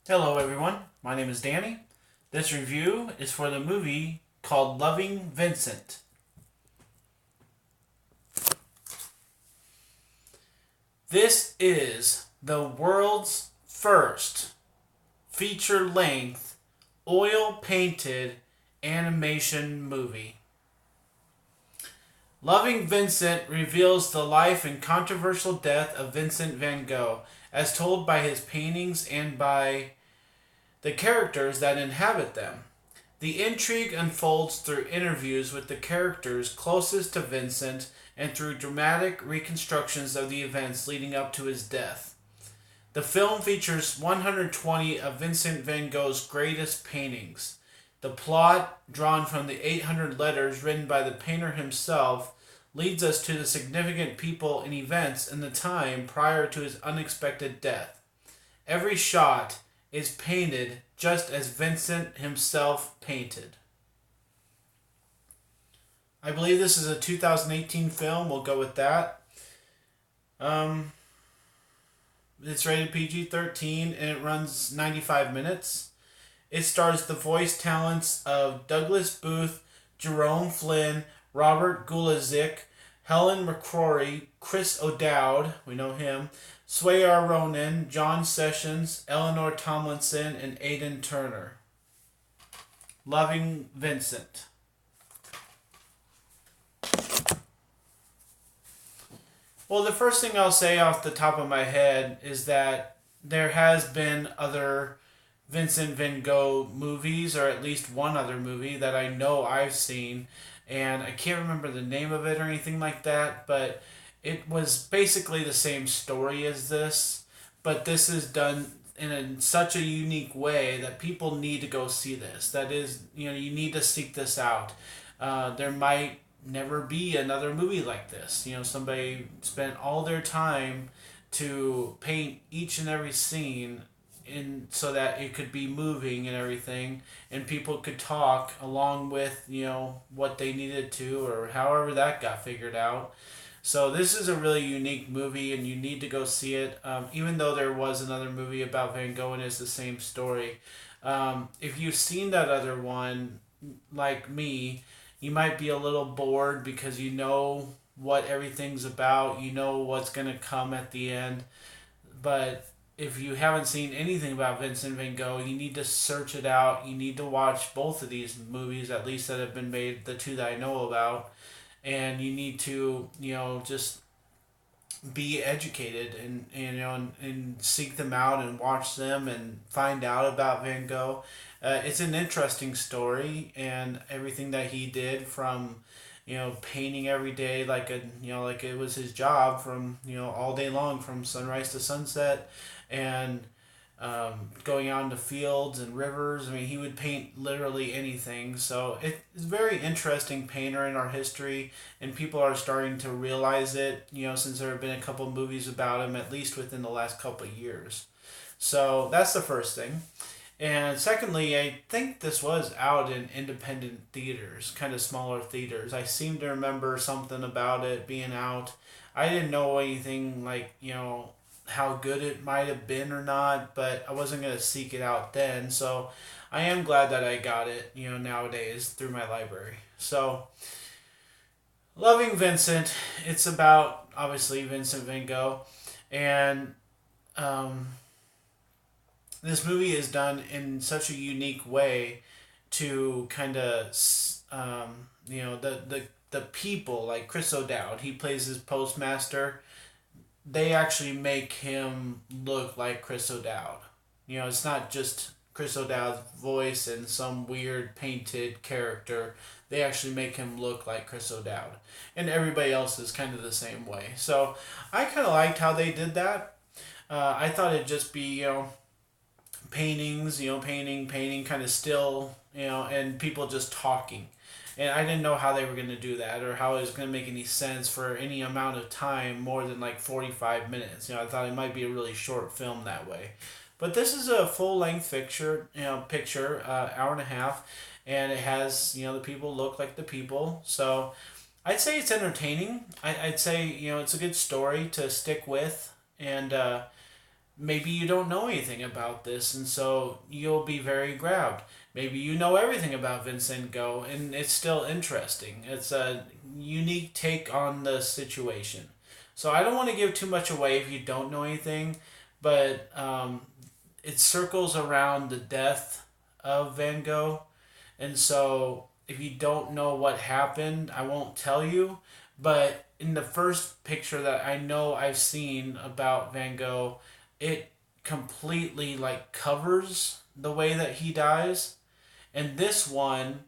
Hello, everyone. My name is Danny. This review is for the movie called Loving Vincent. This is the world's first feature length oil painted animation movie. Loving Vincent reveals the life and controversial death of Vincent van Gogh as told by his paintings and by the characters that inhabit them. The intrigue unfolds through interviews with the characters closest to Vincent and through dramatic reconstructions of the events leading up to his death. The film features 120 of Vincent van Gogh's greatest paintings. The plot, drawn from the 800 letters written by the painter himself, leads us to the significant people and events in the time prior to his unexpected death. Every shot is painted just as Vincent himself painted. I believe this is a 2018 film. We'll go with that. It's rated PG-13 and it runs 95 minutes. It stars the voice talents of Douglas Booth, Jerome Flynn, Robert Gulazik, Helen McCrory, Chris O'Dowd, we know him, Swayar Ronan, John Sessions, Eleanor Tomlinson, and Aidan Turner. Loving Vincent. Well, the first thing I'll say off the top of my head is that there has been other Vincent van Gogh movies, or at least one other movie that I know I've seen, and I can't remember the name of it or anything like that, but it was basically the same story as this, but this is done in such a unique way that people need to go see this. That is, you need to seek this out. There might never be another movie like this. Somebody spent all their time to paint each and every scene in so that it could be moving and everything, and people could talk along with what they needed to, or however that got figured out. So this is a really unique movie, and you need to go see it. Even though there was another movie about Van Gogh and it's the same story, if you've seen that other one, like me, you might be a little bored because you know what everything's about. You know what's gonna come at the end, but if you haven't seen anything about Vincent van Gogh, you need to search it out. You need to watch both of these movies, at least that have been made, the two that I know about. And you need to, just be educated and seek them out and watch them and find out about Van Gogh. It's an interesting story, and everything that he did from painting every day like it was his job, from all day long, from sunrise to sunset, and going out into fields and rivers. I mean, he would paint literally anything. So it's a very interesting painter in our history, and people are starting to realize it, since there have been a couple movies about him, at least within the last couple of years. So that's the first thing. And secondly, I think this was out in independent theaters, kind of smaller theaters. I seem to remember something about it being out. I didn't know anything like, how good it might have been or not, but I wasn't going to seek it out then. So I am glad that I got it, nowadays through my library. So, Loving Vincent, it's about, obviously, Vincent van Gogh. And this movie is done in such a unique way to kind of, the people, like Chris O'Dowd, he plays his postmaster. They actually make him look like Chris O'Dowd. It's not just Chris O'Dowd's voice and some weird painted character. They actually make him look like Chris O'Dowd. And everybody else is kind of the same way. So I kind of liked how they did that. I thought it'd just be, paintings, painting, kind of still, and people just talking. And I didn't know how they were going to do that, or how it was going to make any sense for any amount of time more than like 45 minutes. I thought it might be a really short film that way. But this is a full-length picture, hour and a half, and it has, the people look like the people. So I'd say it's entertaining. I'd say, it's a good story to stick with, and maybe you don't know anything about this, and so you'll be very grabbed. Maybe you know everything about Vincent Go, and it's still interesting. It's a unique take on the situation. So I don't want to give too much away if you don't know anything, but it circles around the death of Van Gogh, and so if you don't know what happened, I won't tell you. But in the first picture that I know I've seen about Van Gogh, it completely like covers the way that he dies. And this one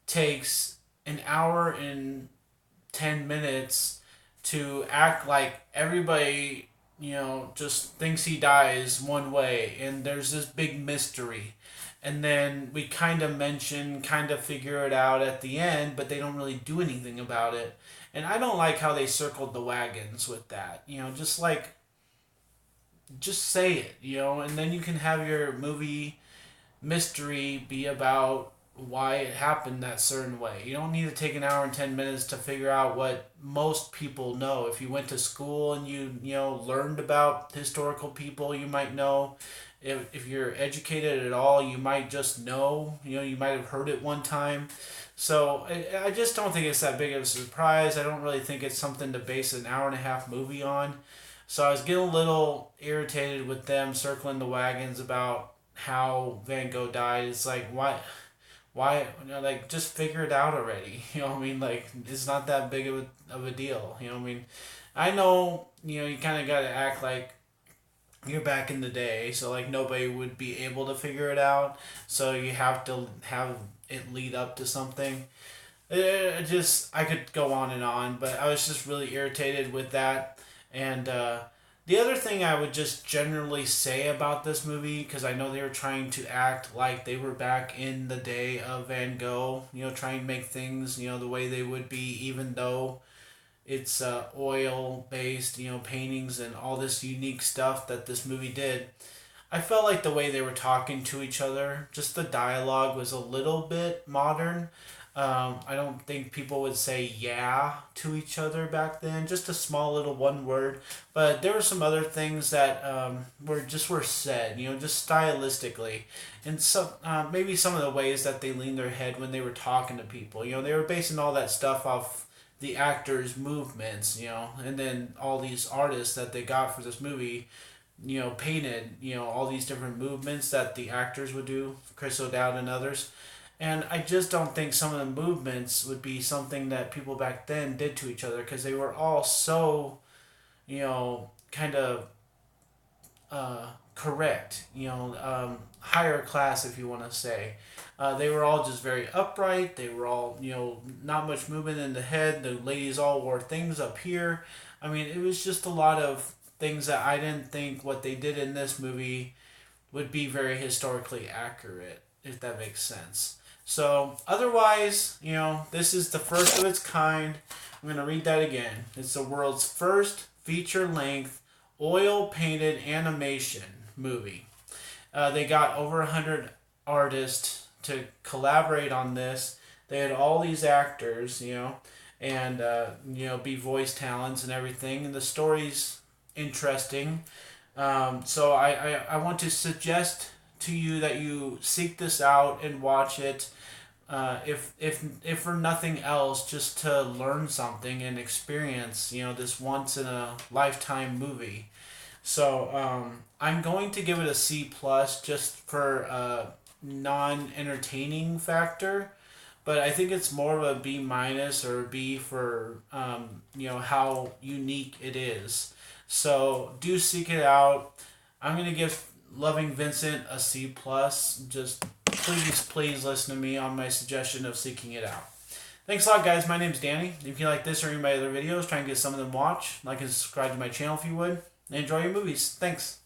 takes an hour and 10 minutes to act like everybody, just thinks he dies one way, and there's this big mystery. And then we kind of figure it out at the end, but they don't really do anything about it. And I don't like how they circled the wagons with that. Just say it, and then you can have your movie mystery be about why it happened that certain way. You don't need to take an hour and 10 minutes to figure out what most people know. If you went to school and learned about historical people, you might know. If you're educated at all, you might just know. You might have heard it one time. So I just don't think it's that big of a surprise. I don't really think it's something to base an hour and a half movie on. So I was getting a little irritated with them circling the wagons about how Van Gogh died. It's like, why, like, just figure it out already. You know what I mean? Like, it's not that big of a deal. You know what I mean? I know, you kind of got to act like you're back in the day, so like nobody would be able to figure it out. So you have to have it lead up to something. I could go on and on, but I was just really irritated with that. And the other thing I would just generally say about this movie, because I know they were trying to act like they were back in the day of Van Gogh, trying to make things, the way they would be, even though it's oil based, paintings and all this unique stuff that this movie did. I felt like the way they were talking to each other, just the dialogue was a little bit modern. I don't think people would say yeah to each other back then. Just a small little one word, but there were some other things that were said. Just stylistically, and some maybe some of the ways that they leaned their head when they were talking to people. They were basing all that stuff off the actors' movements. And then all these artists that they got for this movie. Painted, all these different movements that the actors would do, Chris O'Dowd and others. And I just don't think some of the movements would be something that people back then did to each other, because they were all so, kind of correct, higher class, if you want to say. They were all just very upright. They were all, not much movement in the head. The ladies all wore things up here. I mean, it was just a lot of things that I didn't think what they did in this movie would be very historically accurate, if that makes sense. So, otherwise, this is the first of its kind. I'm going to read that again. It's the world's first feature-length, oil-painted animation movie. They got over 100 artists to collaborate on this. They had all these actors, and, be voice talents and everything. And the story's interesting. So I want to suggest to you that you seek this out and watch it. If for nothing else, just to learn something and experience, this once in a lifetime movie. So I'm going to give it a C plus just for non-entertaining factor, but I think it's more of a B minus or a B for how unique it is. So do seek it out. I'm gonna give Loving Vincent a C plus. Just please listen to me on my suggestion of seeking it out. Thanks a lot, guys. My name's Danny. If you like this or any of my other videos, try and get some of them watched. Like and subscribe to my channel if you would. And enjoy your movies. Thanks.